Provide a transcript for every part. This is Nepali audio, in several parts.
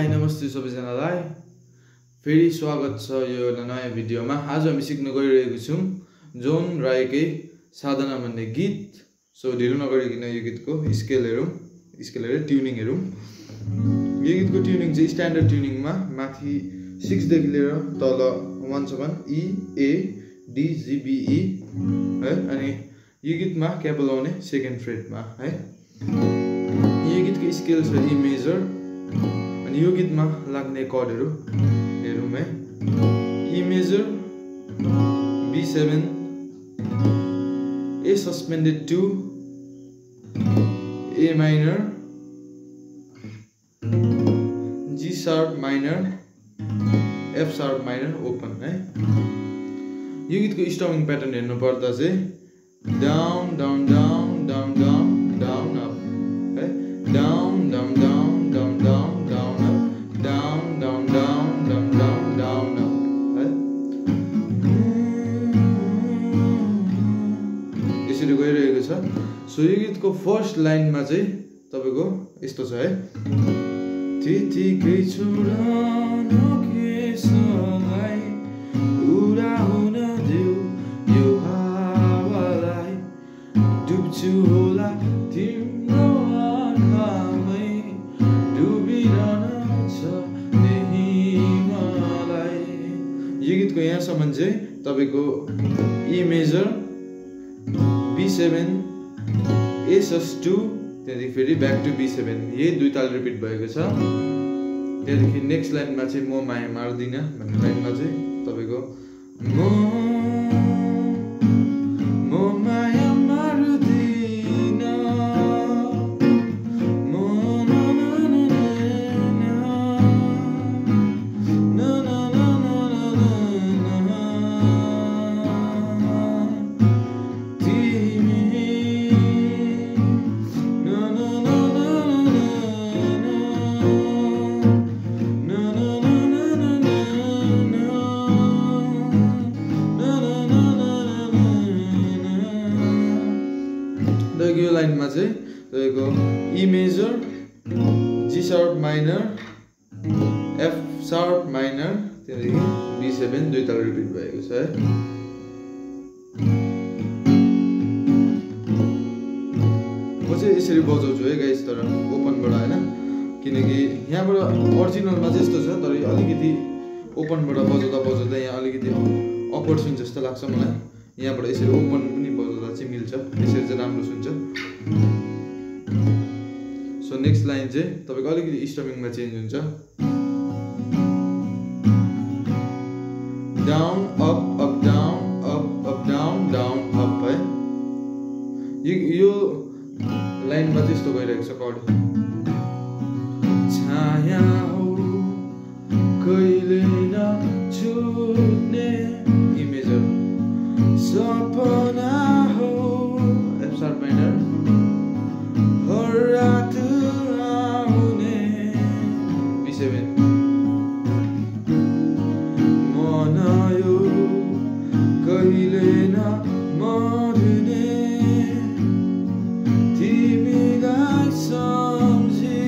हाई नमस्ते सबैजनालाई फेरि स्वागत छ यो एउटा नयाँ भिडियोमा। आज हामी सिक्न गइरहेको छौं जोन राईकै साधना भन्ने गीत। सो ढिलो नगरिकन यो गीतको स्केलहरु ट्युनिङ हेरौं। यो गीतको ट्युनिङ चाहिँ स्ट्यान्डर्ड ट्युनिङमा माथि 6 देखि लिएर तल 1 सम्म E A D G B E है। अनि यो गीतमा क्यापल आउने सेकेन्ड फ्रेटमा है। यो गीतको स्केल छ E मेजर। अनि यो गीतमा लाग्ने कर्डहरु हेरौं है। E major, B7, A suspended 2, A minor, G sharp minor, F sharp minor open है। यो गीतको स्टमिङ प्याटर्न हेर्नु पर्दा चाहिँ down down down down down down up है। Down down down down down down up down down down down down down up है। यसरी गइरहेको छ। सो यो गीतको फर्स्ट लाइनमा चाहिँ तपाईको यस्तो छ है। त्यतिकै छोड्न केसलाई उडा हुन देऊ यो हावालाई डुब्छु होला तिम्रो आँखामै डुबिरहन छ त्यही मलाई। यो गीतको यहाँसम्म चाहिँ तपाईको E major, B7, A sus2, त्यहाँदेखि फेरि ब्याक टु B7 यही दुई ताल रिपिट भएको छ। त्यहाँदेखि नेक्स्ट लाइनमा चाहिँ म माया मार्दिन भन्ने लाइनमा चाहिँ तपाईको म माया मार्दिन म यो लाइनमा चाहिँ तपाईको E major, G sharp minor, F sharp minor, त्यहाँदेखि B7 दुई ताल रिपिट भएको छ है। म चाहिँ यसरी बजाउँछु है गाइस, तर ओपनबाट हैन, किनकि यहाँबाट ओरिजिनलमा चाहिँ यस्तो छ, तर अलिकति ओपनबाट बजाउँदा यहाँ अलिकति अक्वर्ड सुन्छ जस्तो लाग्छ मलाई। यहाँबाट यसरी ओपन पनि बजाउँदा चाहिँ मिल्छ, यसरी चाहिँ राम्रो सुन्छ। सो नेक्स्ट लाइन चाहिँ तपाईको अलिकति स्टमिङमा चेन्ज हुन्छ। Down up up down up up down down up है। यो लाइनमा चाहिँ यस्तो गइरहेको छ कर्ड। छाया हो कहिले नछुट्ने E मेजर, सपना हो F sharp minor, हर रात आउने B7, मन यो कहिले नमर्ने तिमीलाई सम्झी।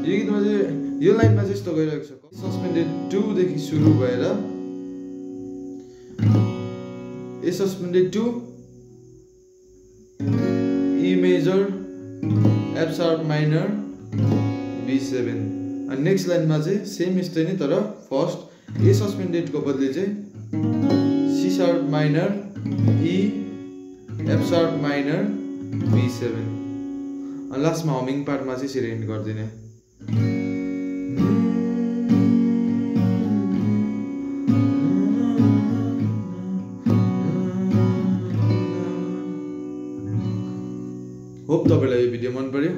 यो गीतमा चाहिँ यो लाइनमा चाहिँ यस्तो गइरहेको छ। सस्पेन्डेड 2 देखि सुरु भएर A suspended 2, E major, F sharp minor, B7। अनि नेक्स्ट लाइनमा चाहिँ सेम यस्तै नै, तर फर्स्ट A suspended को बदली चाहिँ C sharp minor, E, F sharp minor, B7। अनि लास्टमा हमिङ पार्टमा चाहिँ यसरी एन्ड गर्दिने। होप तपाईलाई यो भिडियो मन पर्यो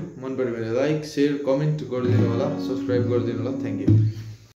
भने लाइक, शेयर, कमेन्ट गरिदिनु होला, सब्स्क्राइब गरिदिनु होला। Thank you.